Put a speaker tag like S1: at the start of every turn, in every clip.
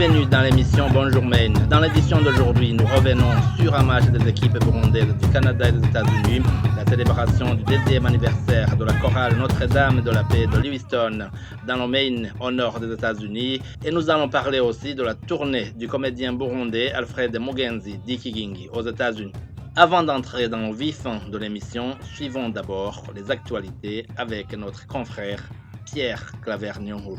S1: Bienvenue dans l'émission Bonjour Maine. Dans l'édition d'aujourd'hui, nous revenons sur un match des équipes burundaises du Canada et des États-Unis, la célébration du 10e anniversaire de la chorale Notre-Dame de la Paix de Lewiston dans le Maine au nord des États-Unis. Et nous allons parler aussi de la tournée du comédien burundais Alfred Mugenzi Dikigingi aux États-Unis. Avant d'entrer dans le vif de l'émission, suivons d'abord les actualités avec notre confrère Pierre Claver-Nyong'ou.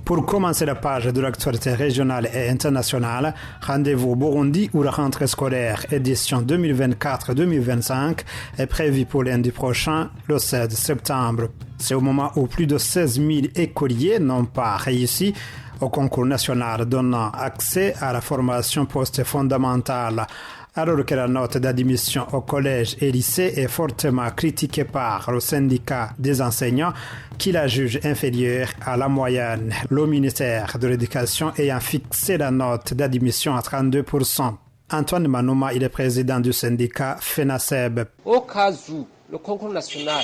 S2: Pour commencer la page de l'actualité régionale et internationale, rendez-vous au Burundi où la rentrée scolaire édition 2024-2025 est prévue pour lundi prochain, le 16 septembre. C'est au moment où plus de 16 000 écoliers n'ont pas réussi au concours national donnant accès à la formation post-fondamentale. Alors que la note d'admission au collège et lycée est fortement critiquée par le syndicat des enseignants qui la juge inférieure à la moyenne, le ministère de l'Éducation ayant fixé la note d'admission à 32%. Antoine Manouma, il est président du syndicat FENASEB.
S3: Au cas où le concours national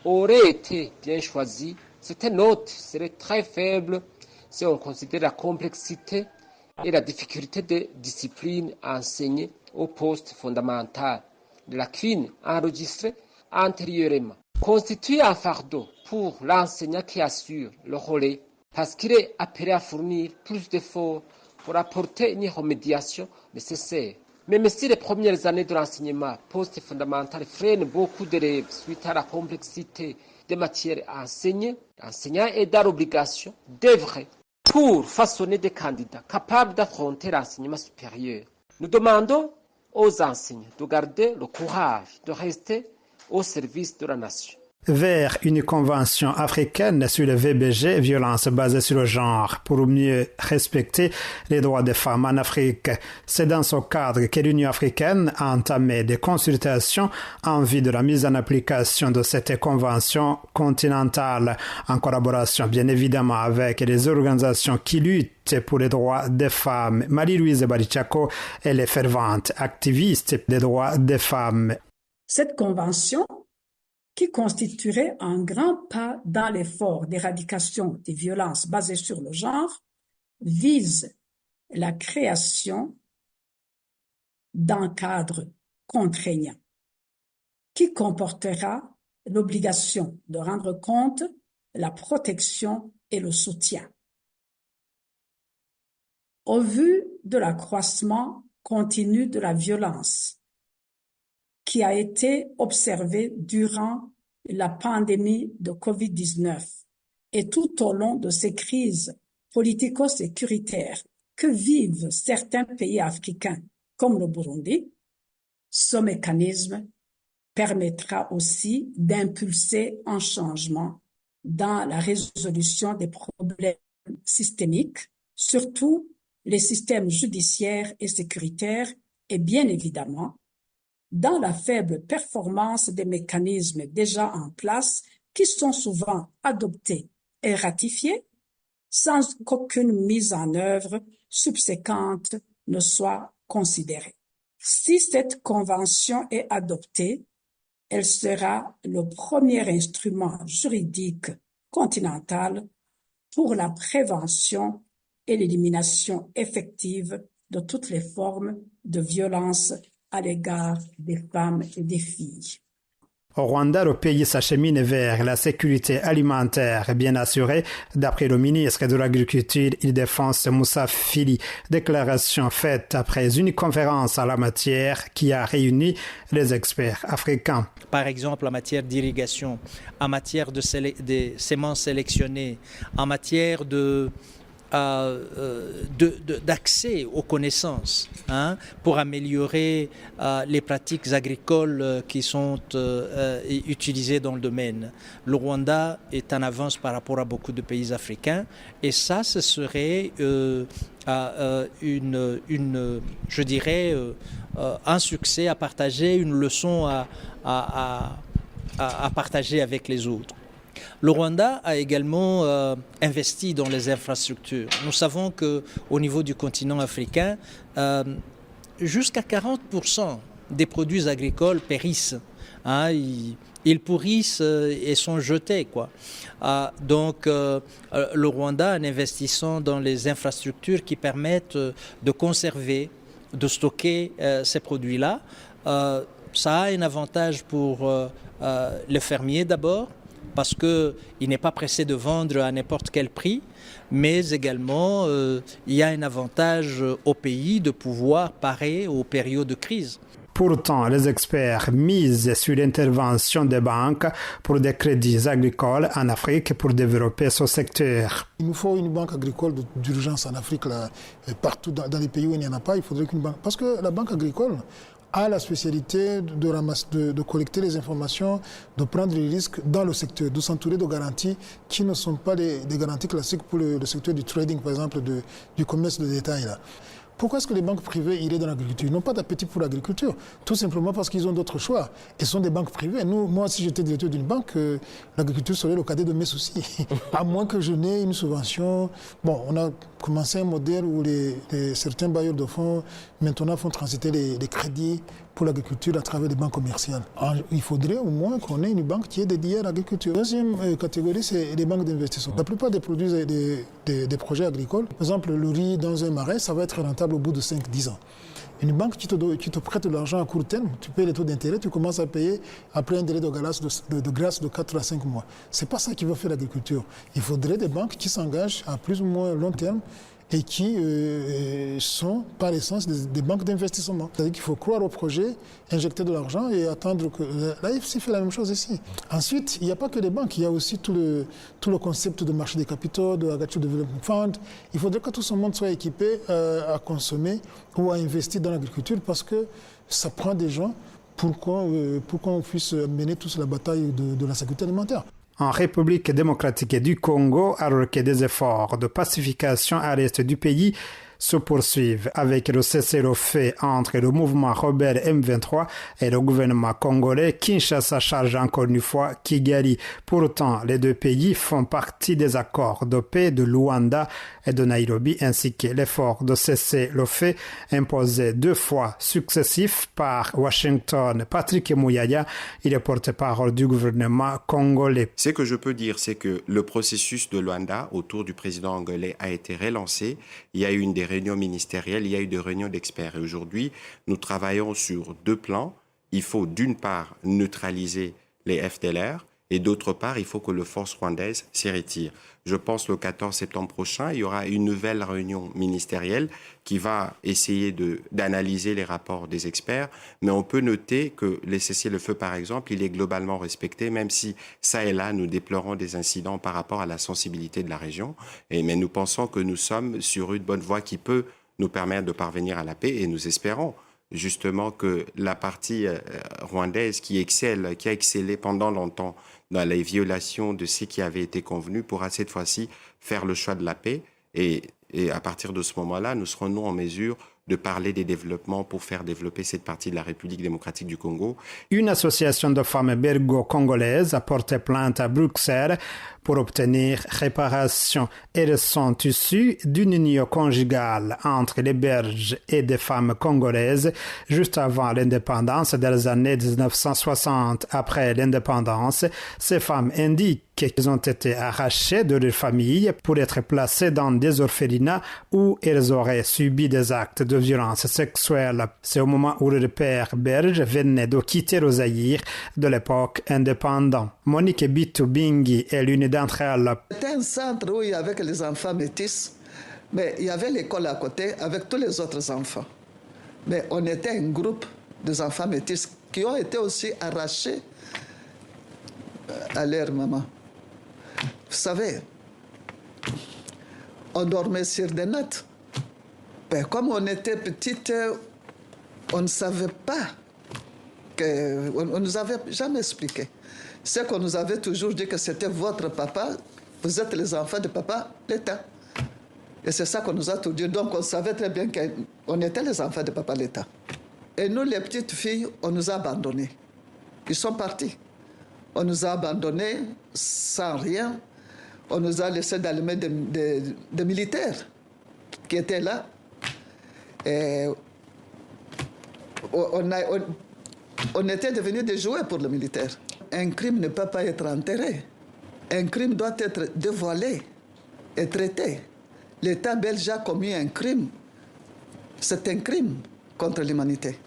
S3: aurait été bien choisi, cette note serait très faible si on considère la complexité et la difficulté des disciplines enseignées au poste fondamental de la CUN enregistrée antérieurement. Constitue un fardeau pour l'enseignant qui assure le relais parce qu'il est appelé à fournir plus d'efforts pour apporter une remédiation nécessaire. Même si les premières années de l'enseignement post-fondamental freinent beaucoup d'élèves suite à la complexité des matières enseignées, l'enseignant est dans l'obligation d'œuvrer pour façonner des candidats capables d'affronter l'enseignement supérieur. Nous demandons aux enseignants de garder le courage de rester au service de la nation.
S2: Vers une convention africaine sur le VBG, violence basée sur le genre, pour mieux respecter les droits des femmes en Afrique. C'est dans ce cadre que l'Union africaine a entamé des consultations en vue de la mise en application de cette convention continentale, en collaboration bien évidemment avec les organisations qui luttent pour les droits des femmes. Marie-Louise Barichako, elle est fervente activiste des droits des femmes.
S4: Cette convention, qui constituerait un grand pas dans l'effort d'éradication des violences basées sur le genre, vise la création d'un cadre contraignant qui comportera l'obligation de rendre compte, la protection et le soutien. Au vu de l'accroissement continu de la violence qui a été observé durant la pandémie de COVID-19 et tout au long de ces crises politico-sécuritaires que vivent certains pays africains comme le Burundi, ce mécanisme permettra aussi d'impulser un changement dans la résolution des problèmes systémiques, surtout les systèmes judiciaires et sécuritaires et bien évidemment dans la faible performance des mécanismes déjà en place qui sont souvent adoptés et ratifiés sans qu'aucune mise en œuvre subséquente ne soit considérée. Si cette convention est adoptée, elle sera le premier instrument juridique continental pour la prévention et l'élimination effective de toutes les formes de violence à l'égard des femmes et des filles.
S2: Au Rwanda, le pays s'achemine vers la sécurité alimentaire bien assurée, d'après le ministre de l'Agriculture Ildefonse Moussa Fili. Déclaration faite après une conférence en la matière qui a réuni les experts africains.
S5: Par exemple, en matière d'irrigation, en matière de semences sélectionnées, en matière d'accès aux connaissances pour améliorer les pratiques agricoles qui sont utilisées dans le domaine. Le Rwanda est en avance par rapport à beaucoup de pays africains et ça, ce serait je dirais, un succès à partager, une leçon à partager avec les autres. Le Rwanda a également investi dans les infrastructures. Nous savons qu'au niveau du continent africain, jusqu'à 40% des produits agricoles périssent Hein, ils pourrissent et sont jetés, quoi. Donc, le Rwanda, en investissant dans les infrastructures qui permettent de conserver, de stocker ces produits-là, ça a un avantage pour le fermier d'abord, parce qu'il n'est pas pressé de vendre à n'importe quel prix, mais également il y a un avantage au pays de pouvoir parer aux périodes de crise.
S2: Pourtant, les experts misent sur l'intervention des banques pour des crédits agricoles en Afrique pour développer ce secteur.
S6: Il nous faut une banque agricole d'urgence en Afrique, là, partout dans les pays où il n'y en a pas, il faudrait qu'une banque... Parce que la banque agricole a la spécialité de collecter les informations, de prendre les risques dans le secteur, de s'entourer de garanties qui ne sont pas des garanties classiques pour le secteur du trading, par exemple, du commerce de détail, là. Pourquoi est-ce que les banques privées iraient dans l'agriculture? Ils n'ont pas d'appétit pour l'agriculture, tout simplement parce qu'ils ont d'autres choix. Et ce sont des banques privées. Moi, si j'étais directeur d'une banque, l'agriculture serait le cadet de mes soucis. À moins que je n'ai une subvention. Bon, on a commencé un modèle où certains bailleurs de fonds maintenant font transiter les crédits pour l'agriculture à travers des banques commerciales. Il faudrait au moins qu'on ait une banque qui est dédiée à l'agriculture. Deuxième catégorie, c'est les banques d'investissement. La plupart des produits des projets agricoles, par exemple le riz dans un marais, ça va être rentable au bout de 5-10 ans. Une banque qui te prête de l'argent à court terme, tu payes les taux d'intérêt, tu commences à payer après un délai de grâce de 4 à 5 mois. Ce n'est pas ça qui va faire l'agriculture. Il faudrait des banques qui s'engagent à plus ou moins long terme et qui sont par essence des banques d'investissement. C'est-à-dire qu'il faut croire au projet, injecter de l'argent et attendre que... L'AFC fait la même chose ici. Ensuite, il n'y a pas que les banques, il y a aussi tout le concept de marché des capitaux, de Agricultural Development Fund. Il faudrait que tout ce monde soit équipé à consommer ou à investir dans l'agriculture parce que ça prend des gens pour qu'on puisse mener tous la bataille de la sécurité alimentaire.
S2: En République démocratique du Congo, alors que des efforts de pacification à l'est du pays se poursuivent avec le cessez-le-feu entre le mouvement rebelle M23 et le gouvernement congolais. Kinshasa charge encore une fois Kigali. Pourtant, les deux pays font partie des accords de paix de Luanda et de Nairobi, ainsi que l'effort de cessez-le-feu imposé 2 fois successifs par Washington. Patrick Mouyaya, il est porte-parole du gouvernement congolais.
S7: Ce que je peux dire, c'est que le processus de Luanda autour du président angolais a été relancé. Il y a eu des réunions ministérielles, il y a eu des réunions d'experts. Et aujourd'hui, nous travaillons sur 2 plans. Il faut d'une part neutraliser les FDLR et d'autre part, il faut que les forces rwandaises s'y retirent. Je pense le 14 septembre prochain, il y aura une nouvelle réunion ministérielle qui va essayer d'analyser les rapports des experts. Mais on peut noter que les cessez-le-feu, par exemple, il est globalement respecté, même si ça et là, nous déplorons des incidents par rapport à la sensibilité de la région. Mais nous pensons que nous sommes sur une bonne voie qui peut nous permettre de parvenir à la paix et nous espérons justement que la partie rwandaise qui a excellé pendant longtemps dans les violations de ce qui avait été convenu pourra cette fois-ci faire le choix de la paix et à partir de ce moment-là, nous serons en mesure de parler des développements pour faire développer cette partie de la République démocratique du Congo.
S2: Une association de femmes bergo-congolaises a porté plainte à Bruxelles pour obtenir réparation. Elles sont issues d'une union conjugale entre les Belges et des femmes congolaises juste avant l'indépendance des années 1960. Après l'indépendance, ces femmes indiquent qu'elles ont été arrachées de leur famille pour être placées dans des orphelinats où elles auraient subi des actes de violence sexuelle. C'est au moment où le père belge venait de quitter le Zaïre de l'époque indépendante. Monique Bitubingi est l'une d'entre elles.
S8: C'était un centre où il y avait les enfants métis, mais il y avait l'école à côté avec tous les autres enfants. Mais on était un groupe des enfants métis qui ont été aussi arrachés à leur maman. Vous savez, on dormait sur des nattes. Mais comme on était petite, on ne savait pas, on ne nous avait jamais expliqué. C'est qu'on nous avait toujours dit que c'était votre papa, vous êtes les enfants de papa, l'État. Et c'est ça qu'on nous a tout dit. Donc on savait très bien qu'on était les enfants de papa, l'État. Et nous, les petites filles, on nous a abandonnés. Ils sont partis. On nous a abandonnés sans rien. On nous a laissé dans les mains des militaires qui étaient là. Et On était devenus des jouets pour le militaire. Un crime ne peut pas être enterré. Un crime doit être dévoilé et traité. L'État belge a commis un crime. C'est un crime contre l'humanité.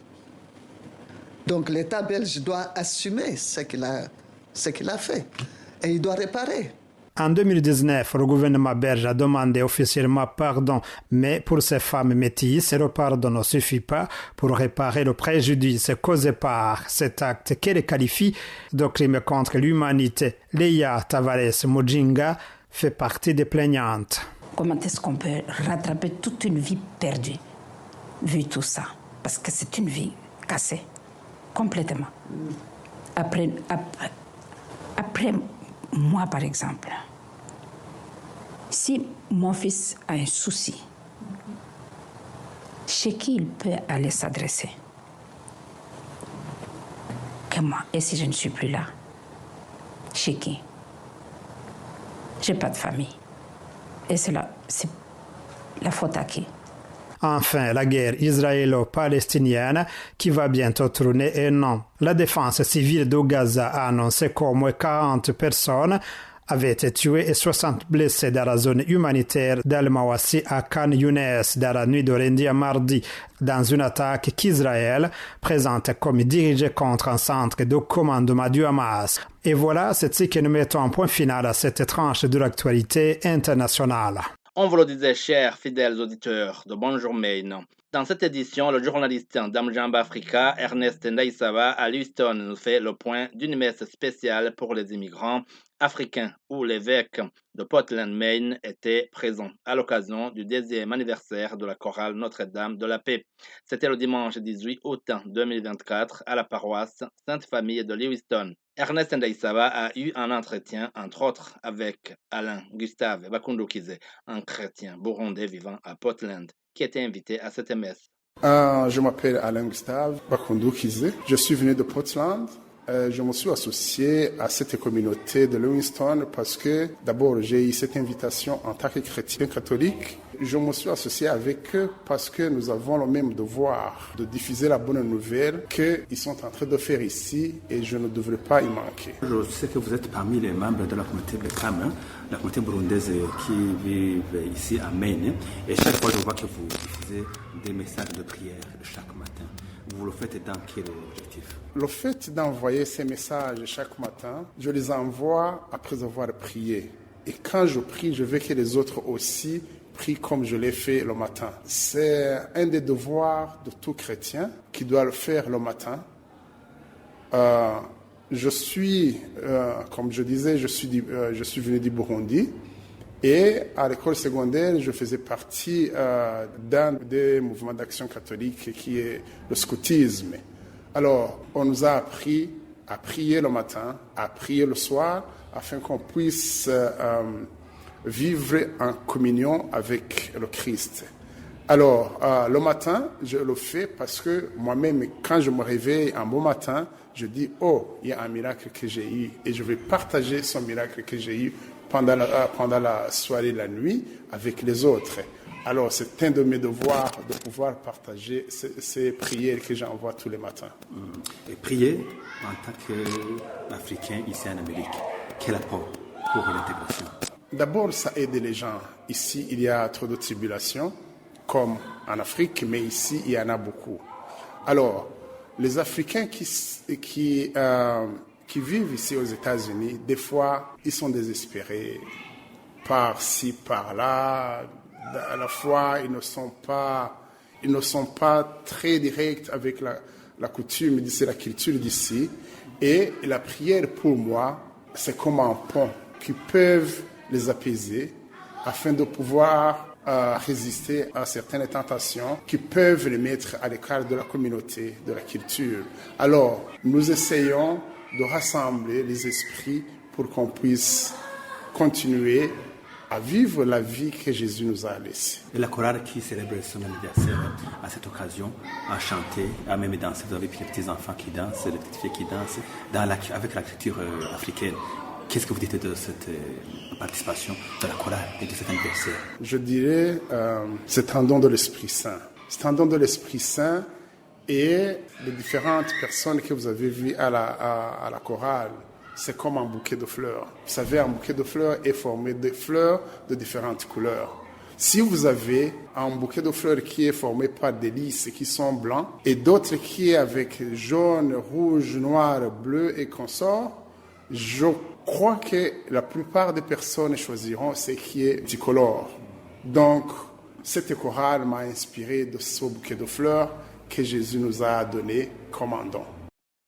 S8: Donc l'État belge doit assumer ce qu'il a fait et il doit réparer.
S2: En 2019, le gouvernement belge a demandé officiellement pardon, mais pour ces femmes métisses, le pardon ne suffit pas pour réparer le préjudice causé par cet acte qu'elle qualifie de crime contre l'humanité. Leia Tavares Mujinga fait partie des plaignantes.
S9: Comment est-ce qu'on peut rattraper toute une vie perdue, vu tout ça? Parce que c'est une vie cassée, complètement. Après moi, par exemple, si mon fils a un souci, chez qui il peut aller s'adresser? Comment? Et si je ne suis plus là? Chez qui? J'ai pas de famille. Et c'est la faute à qui?
S2: Enfin, la guerre israélo-palestinienne qui va bientôt tourner un an. La défense civile de Gaza a annoncé qu'au moins 40 personnes avaient été tuées et 60 blessées dans la zone humanitaire d'Al-Mawassi à Khan Younes dans la nuit de lundi à mardi, dans une attaque qu'Israël présente comme dirigée contre un centre de commandement du Hamas. Et voilà, c'est ce que nous mettons un point final à cette tranche de l'actualité internationale.
S1: On vous le disait, chers fidèles auditeurs de Bonjour Maine. Dans cette édition, le journaliste d'Amjamba Africa, Ernest Ndaïsava, à Houston, nous fait le point d'une messe spéciale pour les immigrants africains où l'évêque de Portland, Maine, était présent à l'occasion du 10e anniversaire de la chorale Notre-Dame de la Paix. C'était le dimanche 18 août 2024 à la paroisse Sainte-Famille de Lewiston. Ernest Ndaïsava a eu un entretien, entre autres, avec Alain Gustave Bakundukize, un chrétien burundais vivant à Portland, qui était invité à cette messe.
S10: Je m'appelle Alain Gustave Bakundukize. Je suis venu de Portland. Je me suis associé à cette communauté de Lewiston parce que d'abord j'ai eu cette invitation en tant que chrétien catholique. Je me suis associé avec eux parce que nous avons le même devoir de diffuser la bonne nouvelle qu'ils sont en train de faire ici et je ne devrais pas y manquer.
S11: Je sais que vous êtes parmi les membres de la communauté Bekam, la communauté burundaise qui vit ici à Maine. Et chaque fois je vois que vous diffusez des messages de prière chaque matin. Vous le faites dans quel objectif?
S10: Le fait d'envoyer ces messages chaque matin, je les envoie après avoir prié. Et quand je prie, je veux que les autres aussi prient comme je l'ai fait le matin. C'est un des devoirs de tout chrétien qui doit le faire le matin. Je suis, comme je disais, je suis venu du Burundi. Et à l'école secondaire, je faisais partie d'un des mouvements d'action catholique qui est le scoutisme. Alors, on nous a appris à prier le matin, à prier le soir, afin qu'on puisse vivre en communion avec le Christ. Alors, le matin, je le fais parce que moi-même, quand je me réveille un bon matin, je dis, oh, il y a un miracle que j'ai eu et je vais partager ce miracle que j'ai eu pendant la soirée, la nuit, avec les autres. Alors, c'est un de mes devoirs de pouvoir partager ces prières que j'envoie tous les matins.
S11: Et prier en tant qu'Africain ici en Amérique, quel apport pour l'intégration?
S10: D'abord, ça aide les gens. Ici, il y a trop de tribulations, comme en Afrique, mais ici, il y en a beaucoup. Alors, les Africains qui vivent ici aux États-Unis, des fois, ils sont désespérés par-ci, par-là. À la fois, ils ne sont pas très directs avec la coutume d'ici, la culture d'ici. Et la prière, pour moi, c'est comme un pont qui peut les apaiser afin de pouvoir résister à certaines tentations qui peuvent les mettre à l'écart de la communauté, de la culture. Alors, nous essayons de rassembler les esprits pour qu'on puisse continuer à vivre la vie que Jésus nous a laissée.
S11: Et la chorale qui célèbre son anniversaire à cette occasion a chanté, a même dansé. Vous avez les petits enfants qui dansent, les petites filles qui dansent avec la culture africaine. Qu'est-ce que vous dites de cette participation de la chorale et de cet anniversaire?
S10: Je dirais c'est un don de l'Esprit Saint. C'est un don de l'Esprit Saint Et les différentes personnes que vous avez vues à la chorale, c'est comme un bouquet de fleurs. Vous savez, un bouquet de fleurs est formé de fleurs de différentes couleurs. Si vous avez un bouquet de fleurs qui est formé par des lys qui sont blancs et d'autres qui est avec jaune, rouge, noir, bleu et consorts, je crois que la plupart des personnes choisiront ce qui est multicolore. Donc, cette chorale m'a inspiré de ce bouquet de fleurs que Jésus nous a donné comme un don.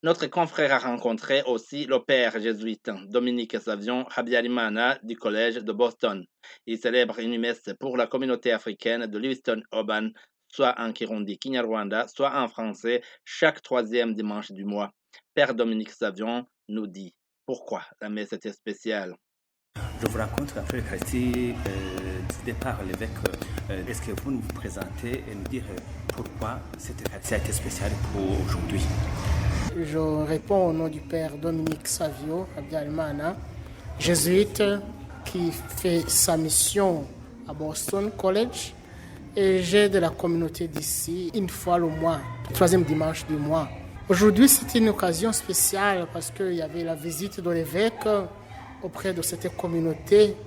S1: Notre confrère a rencontré aussi le père jésuite Dominique Savion Habyarimana du collège de Boston. Il célèbre une messe pour la communauté africaine de Livingstone-Oban, soit en Kirundi Kinyarwanda, soit en français, chaque 3e dimanche du mois. Père Dominique Savion nous dit pourquoi la messe était spéciale.
S11: Je vous rencontre après l'Eucharistie du départ l'évêque. Est-ce que vous nous présentez et nous dire pourquoi cette Eucharistie a été spéciale pour aujourd'hui?
S12: Je réponds au nom du père Dominique Savio Habyarimana, jésuite qui fait sa mission à Boston College, et j'aide la communauté d'ici une fois le mois, le 3e dimanche du mois. Aujourd'hui, c'est une occasion spéciale parce qu'il y avait la visite de l'évêque auprès de cette communauté,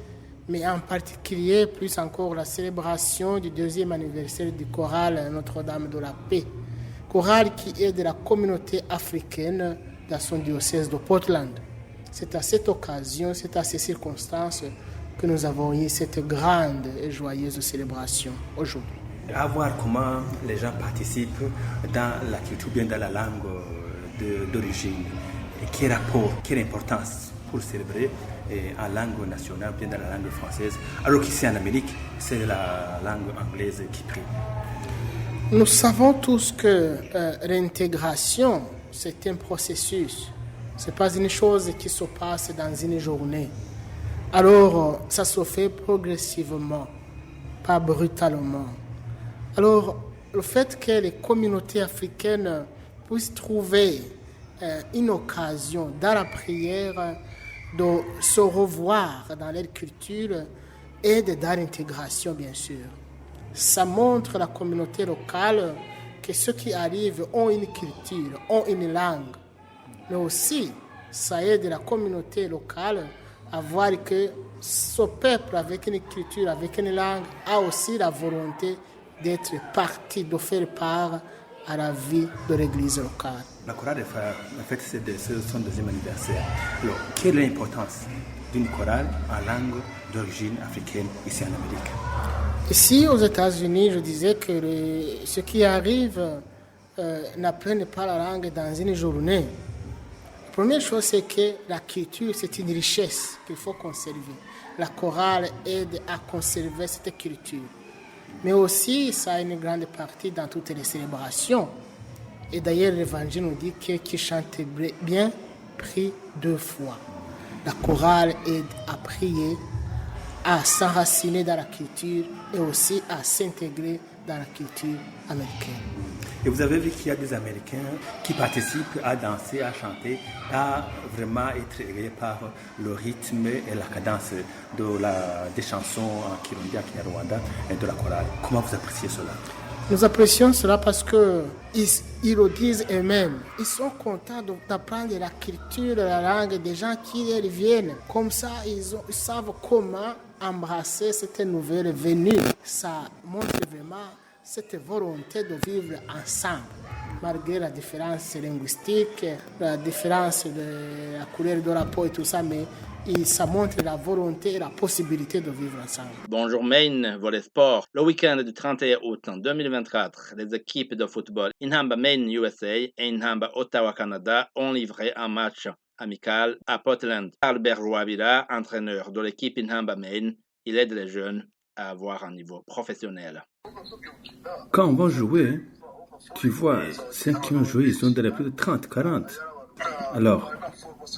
S12: mais en particulier, plus encore, la célébration du 2e anniversaire du choral Notre-Dame de la Paix. Chorale qui aide la communauté africaine dans son diocèse de Portland. C'est à cette occasion, c'est à ces circonstances que nous avons eu cette grande et joyeuse célébration aujourd'hui.
S11: À voir comment les gens participent dans la culture, bien dans la langue d'origine. Et quel rapport, quelle importance pour célébrer en langue nationale, bien dans la langue française, alors qu'ici en Amérique, c'est la langue anglaise qui prime.
S12: Nous savons tous que l'intégration, c'est un processus. Ce n'est pas une chose qui se passe dans une journée. Alors, ça se fait progressivement, pas brutalement. Alors, le fait que les communautés africaines puissent trouver une occasion dans la prière de se revoir dans leur culture aide dans l'intégration, bien sûr. Ça montre à la communauté locale que ceux qui arrivent ont une culture, ont une langue. Mais aussi, ça aide la communauté locale à voir que ce peuple avec une culture, avec une langue, a aussi la volonté d'être partie, de faire part à la vie de l'église locale.
S11: La chorale, en fait, c'est son 2e anniversaire. Alors, quelle est l'importance d'une chorale en langue d'origine africaine ici en Amérique?
S12: Ici, aux États-Unis, je disais que ceux qui arrivent n'apprennent pas la langue dans une journée. La première chose, c'est que la culture, c'est une richesse qu'il faut conserver. La chorale aide à conserver cette culture. Mais aussi, ça a une grande partie dans toutes les célébrations. Et d'ailleurs, l'Évangile nous dit que qui chante bien prie 2 fois. La chorale aide à prier, à s'enraciner dans la culture et aussi à s'intégrer dans la culture américaine.
S11: Et vous avez vu qu'il y a des Américains qui participent à danser, à chanter, à vraiment être éveillés par le rythme et la cadence des chansons en Kirundi, en Kinyarwanda et de la chorale. Comment vous appréciez cela?
S12: Nous apprécions cela parce qu'ils le disent eux-mêmes. Ils sont contents d'apprendre la culture, la langue des gens qui viennent. Comme ça, ils savent comment embrasser cette nouvelle venue. Ça montre vraiment cette volonté de vivre ensemble, malgré la différence linguistique, la différence de la couleur de la peau et tout ça, mais ça montre la volonté et la possibilité de vivre ensemble.
S1: Bonjour Maine, volet sport. Le week-end du 31 août 2024, les équipes de football Inhamba Maine USA et Inhamba Ottawa Canada ont livré un match amical à Portland. Albert Rouavira, entraîneur de l'équipe Inhamba Maine, il aide les jeunes à avoir un niveau professionnel.
S11: Quand on va jouer, tu vois, ceux qui ont joué, ils ont de plus de 30, 40. Alors,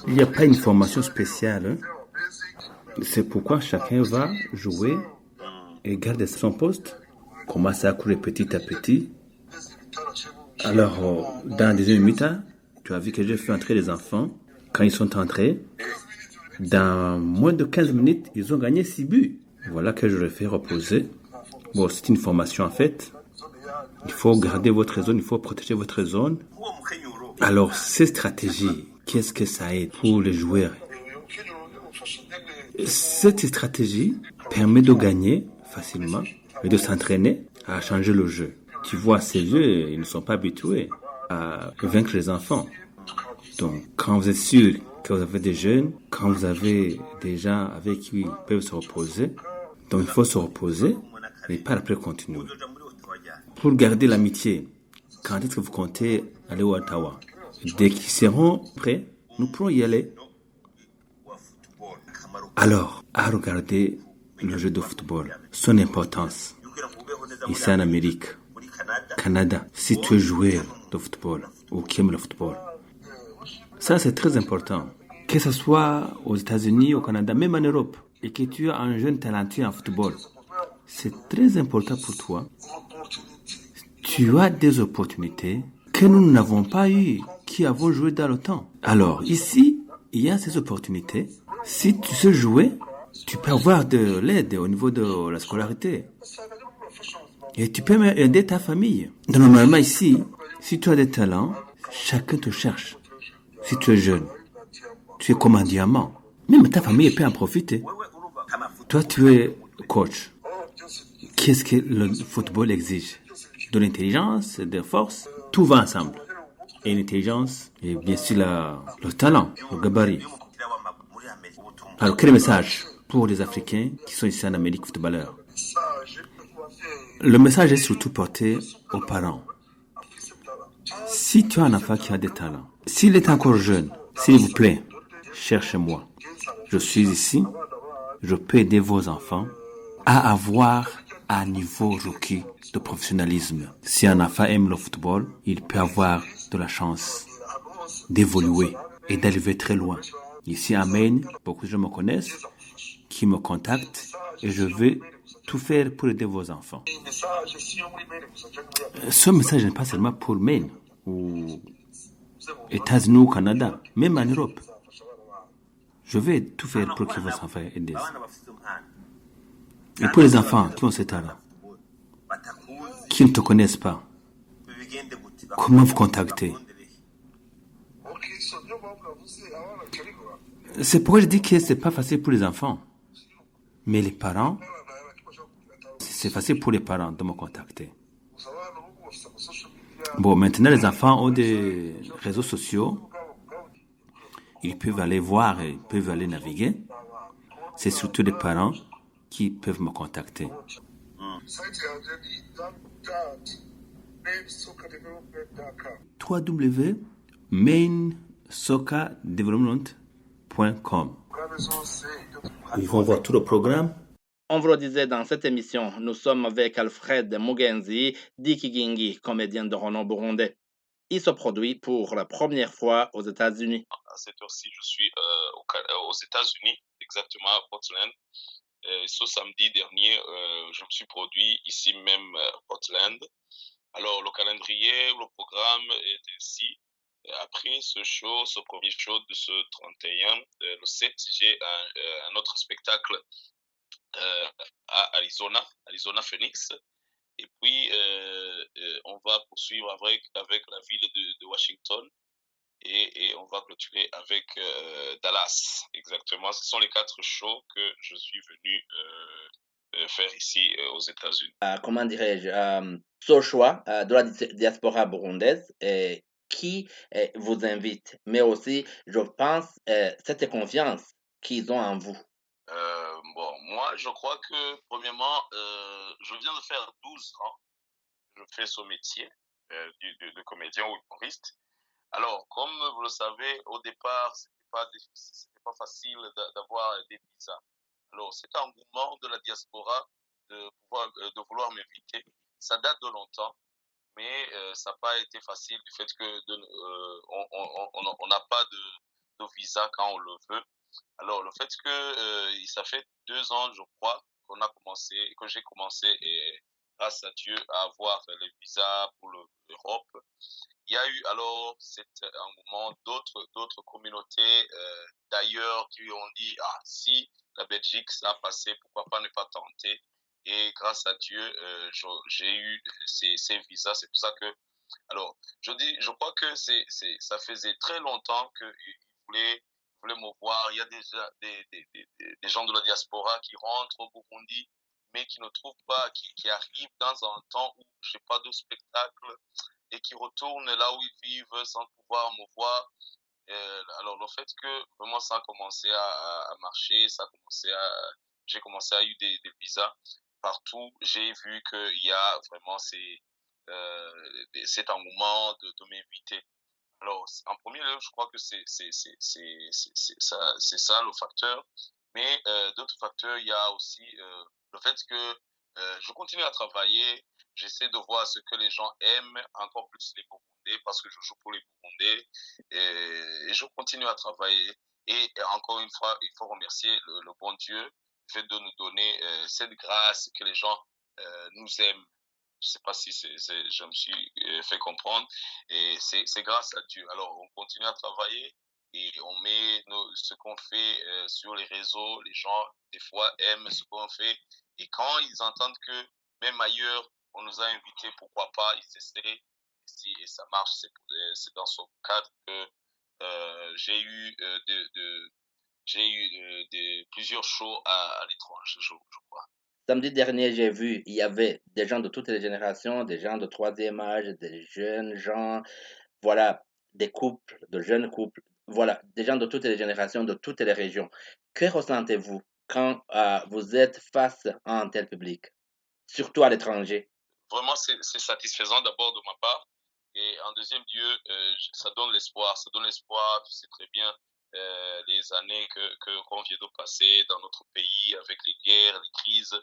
S11: il n'y a pas une formation spéciale. C'est pourquoi chacun va jouer et garder son poste, commencer à courir petit à petit. Alors, dans la deuxième mi-temps, tu as vu que j'ai fait entrer les enfants. Quand ils sont entrés, dans moins de 15 minutes, ils ont gagné 6 buts. Voilà que je les fais reposer. Bon, c'est une formation en fait. Il faut garder votre zone, il faut protéger votre zone. Alors, ces stratégies, qu'est-ce que ça aide pour les joueurs? Cette stratégie permet de gagner facilement et de s'entraîner à changer le jeu. Tu vois, ces jeux, ils ne sont pas habitués à vaincre les enfants. Donc, quand vous êtes sûr que vous avez des jeunes, quand vous avez des gens avec qui ils peuvent se reposer, donc il faut se reposer et par après continuer. Pour garder l'amitié, quand est-ce que vous comptez aller au Ottawa? Dès qu'ils seront prêts, nous pourrons y aller. Alors, à regarder le jeu de football, son importance, ici en Amérique, Canada, si tu es joueur de football ou qui aime le football, ça c'est très important. Que ce soit aux États-Unis, au Canada, même en Europe, et que tu as un jeune talentueux en football, c'est très important pour toi. Tu as des opportunités que nous n'avons pas eues, qui avons joué dans le temps. Alors, ici, il y a ces opportunités. Si tu sais jouer, tu peux avoir de l'aide au niveau de la scolarité. Et tu peux même aider ta famille. Normalement, ici, si tu as des talents, chacun te cherche. Si tu es jeune, tu es comme un diamant. Même ta famille peut en profiter. Toi, tu es coach. Qu'est-ce que le football exige? De l'intelligence, de force, tout va ensemble. Et l'intelligence, et bien sûr le talent, le gabarit. Alors, quel message pour les Africains qui sont ici en Amérique footballeurs? Le message est surtout porté aux parents. Si tu as un enfant qui a des talents, s'il est encore jeune, s'il vous plaît, cherchez-moi. Je suis ici, je peux aider vos enfants à avoir un niveau requis de professionnalisme. Si un enfant aime le football, il peut avoir de la chance d'évoluer et d'arriver très loin. Ici à Maine, beaucoup de gens me connaissent, qui me contactent et je vais tout faire pour aider vos enfants. Ce message n'est pas seulement pour Maine ou États-Unis ou Canada, même en Europe. Je vais tout faire pour que vos enfants aident. Et pour les enfants qui ont ce talent, qui ne te connaissent pas, comment vous contacter? C'est pourquoi je dis que c'est pas facile pour les enfants. Mais les parents, c'est facile pour les parents de me contacter. Bon, maintenant les enfants ont des réseaux sociaux. Ils peuvent aller voir, ils peuvent aller naviguer. C'est surtout les parents qui peuvent me contacter. www.mainsoccerdevelopment.com. Ils vont voir tout le programme.
S1: On vous le disait dans cette émission, nous sommes avec Alfred Mugenzi, dit Kigingi, comédien de renom burundais. Il se produit pour la première fois aux États-Unis.
S13: À cette heure-ci, je suis aux États-Unis, exactement à Portland. Ce samedi dernier, je me suis produit ici même à Portland. Alors, le calendrier, le programme est ainsi. Après ce premier show de ce 31, le 7, j'ai un autre spectacle à Arizona Phoenix. Et puis, on va poursuivre avec la ville de Washington et on va clôturer avec Dallas. Exactement, ce sont les 4 shows que je suis venu faire ici aux États-Unis.
S1: Comment dirais-je, ce choix de la diaspora burundaise qui vous invite, mais aussi, je pense, cette confiance qu'ils ont en vous.
S13: Bon, moi, je crois que, premièrement, je viens de faire 12 ans. Je fais ce métier de comédien ou humoriste. Alors, comme vous le savez, au départ, c'était pas facile d'avoir des visas. Alors, cet engouement de la diaspora de vouloir m'inviter, ça date de longtemps, mais ça n'a pas été facile du fait que on n'a pas de visa quand on le veut. Alors, le fait que ça fait 2 ans, je crois, que j'ai commencé, et grâce à Dieu, à avoir les visas pour l'Europe, il y a eu alors cet engouement d'autres communautés d'ailleurs qui ont dit, si la Belgique, ça a passé, pourquoi pas ne pas tenter. Et grâce à Dieu, j'ai eu ces visas. C'est pour ça que, alors, je crois que ça faisait très longtemps qu'ils voulaient me voir. Il y a déjà des gens de la diaspora qui rentrent au Burundi, mais qui ne trouvent pas, qui arrivent dans un temps où je n'ai pas de spectacle et qui retournent là où ils vivent sans pouvoir me voir. Alors, le fait que vraiment ça a commencé à marcher, j'ai commencé à eu des visas partout. J'ai vu qu'il y a vraiment cet engouement de m'inviter. Alors, en premier lieu, je crois que c'est ça le facteur. Mais d'autres facteurs, il y a aussi le fait que je continue à travailler. J'essaie de voir ce que les gens aiment, encore plus les Burundais, parce que je joue pour les Burundais. Et je continue à travailler. Et encore une fois, il faut remercier le bon Dieu, le fait de nous donner cette grâce que les gens nous aiment. Je ne sais pas si je me suis fait comprendre. Et c'est grâce à Dieu. Alors, on continue à travailler et on met ce qu'on fait sur les réseaux. Les gens, des fois, aiment ce qu'on fait. Et quand ils entendent que, même ailleurs, on nous a invités, pourquoi pas, ils essaient. Et ça marche. C'est dans ce cadre que j'ai eu, plusieurs shows à l'étranger, je crois.
S1: Samedi dernier, j'ai vu, il y avait des gens de toutes les générations, des gens de troisième âge, des jeunes gens, voilà, des couples, de jeunes couples, voilà, des gens de toutes les générations, de toutes les régions. Que ressentez-vous quand vous êtes face à un tel public, surtout à l'étranger?
S13: Vraiment, c'est satisfaisant d'abord de ma part. Et en deuxième lieu, ça donne l'espoir. Ça donne l'espoir, tu sais très bien, les années qu'on vient de passer dans notre pays avec les guerres, les crises,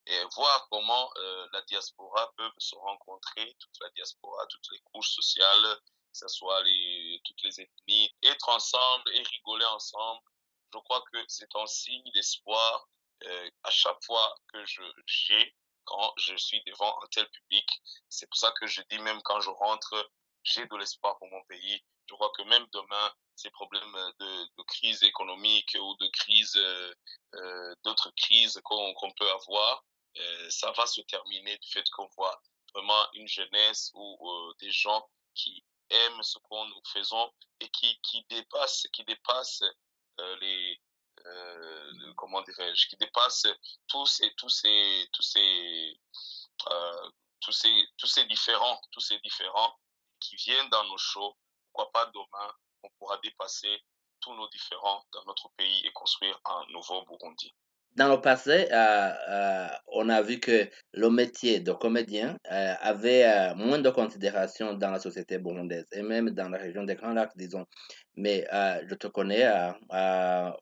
S13: et voir comment la diaspora peut se rencontrer, toute la diaspora, toutes les couches sociales, que ce soit toutes les ethnies, être ensemble et rigoler ensemble. Je crois que c'est un signe d'espoir à chaque fois que j'ai quand je suis devant un tel public. C'est pour ça que je dis même quand je rentre, j'ai de l'espoir pour mon pays. Je crois que même demain, ces problèmes de crise économique ou de crise, d'autres crises qu'on peut avoir, ça va se terminer du fait qu'on voit vraiment une jeunesse ou des gens qui aiment ce qu'on nous faisons et qui dépassent les comment dirais-je, qui dépassent tous ces tous ces tous ces tous ces différents qui viennent dans nos shows. Pourquoi pas demain on pourra dépasser tous nos différends dans notre pays et construire un nouveau Burundi.
S1: Dans le passé, on a vu que le métier de comédien avait moins de considération dans la société burundaise et même dans la région des Grands Lacs, disons. Mais je te connais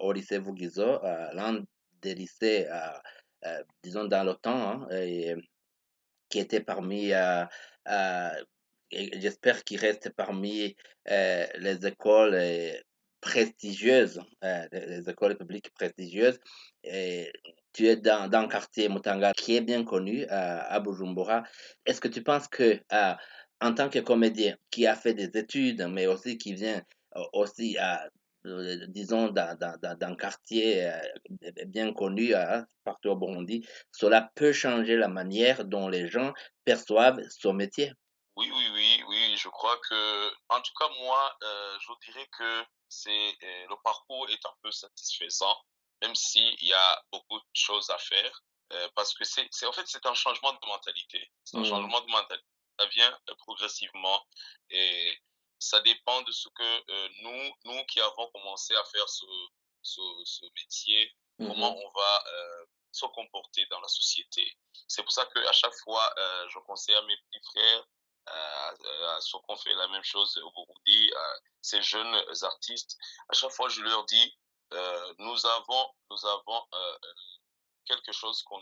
S1: au lycée Vugizo, l'un des lycées, disons, dans le temps, hein, et, qui était parmi, et j'espère qu'il reste parmi les écoles prestigieuses, les écoles publiques prestigieuses. Et tu es dans le quartier Mutanga, qui est bien connu à Bujumbura. Est-ce que tu penses que, en tant que comédien qui a fait des études, mais aussi qui vient aussi, disons, dans un quartier bien connu partout au Burundi, cela peut changer la manière dont les gens perçoivent son métier?
S13: Oui, je crois que, en tout cas, moi, je dirais que le parcours est un peu satisfaisant, même s'il y a beaucoup de choses à faire, parce que en fait, c'est un changement de mentalité. C'est un changement de mentalité. Ça vient progressivement et ça dépend de ce que nous qui avons commencé à faire ce métier, comment on va se comporter dans la société. C'est pour ça qu'à chaque fois, je conseille à mes petits frères ceux qu'on fait la même chose au Burundi, ces jeunes artistes, à chaque fois je leur dis, nous avons quelque chose on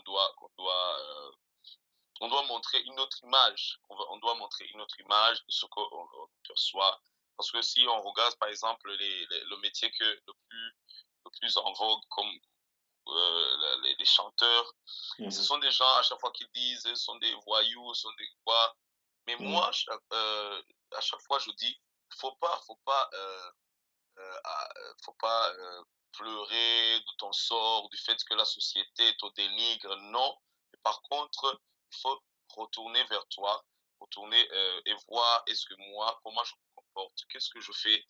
S13: doit montrer une autre image, on doit montrer une autre image de ce qu'on perçoit. Parce que si on regarde par exemple le métier le plus en vogue comme les chanteurs, ce sont des gens à chaque fois qu'ils disent, ce sont des voyous, ce sont des quoi. Mais moi, à chaque fois, je dis, faut pas pleurer de ton sort, du fait que la société te dénigre. Non, Par contre, il faut retourner vers toi, retourner et voir est-ce que moi, comment je me comporte, qu'est-ce que je fais,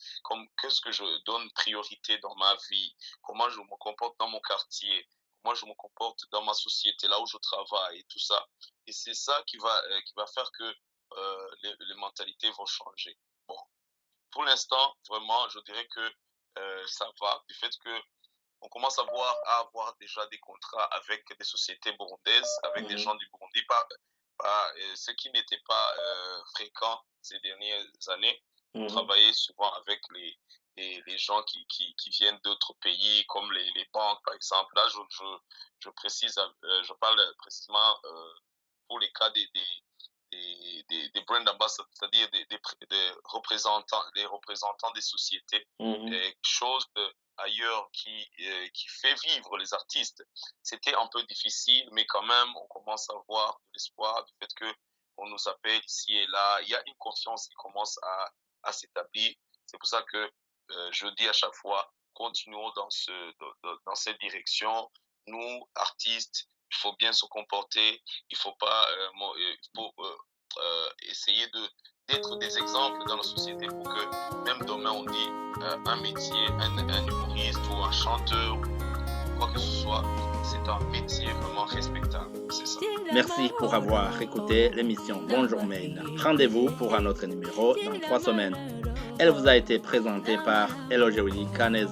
S13: qu'est-ce que je donne priorité dans ma vie, comment je me comporte dans mon quartier, comment je me comporte dans ma société, là où je travaille et tout ça. Et c'est ça qui va faire que les mentalités vont changer. Bon, pour l'instant, vraiment, je dirais que ça va, du fait que on commence à avoir déjà des contrats avec des sociétés burundaises, avec des gens du Burundi, ce qui n'était pas fréquent ces dernières années. On travaillait souvent avec les gens qui viennent d'autres pays, comme les banques, par exemple. Là, je précise, je parle précisément pour les cas des brand ambassadors, c'est-à-dire des représentants des sociétés, chose ailleurs qui fait vivre les artistes. C'était un peu difficile, mais quand même, on commence à avoir de l'espoir du fait qu'on nous appelle ici et là. Il y a une confiance qui commence à s'établir. C'est pour ça que je dis à chaque fois, continuons dans cette direction. Nous, artistes, il faut bien se comporter. Il faut pas essayer d'être des exemples dans la société pour que même demain on dit un métier, un humoriste ou un chanteur, quoi que ce soit, c'est un métier vraiment respectable. C'est ça.
S1: Merci pour avoir écouté l'émission Bonjour Maine. Rendez-vous pour un autre numéro dans 3 semaines. Elle vous a été présentée par Eloge Willy Canez.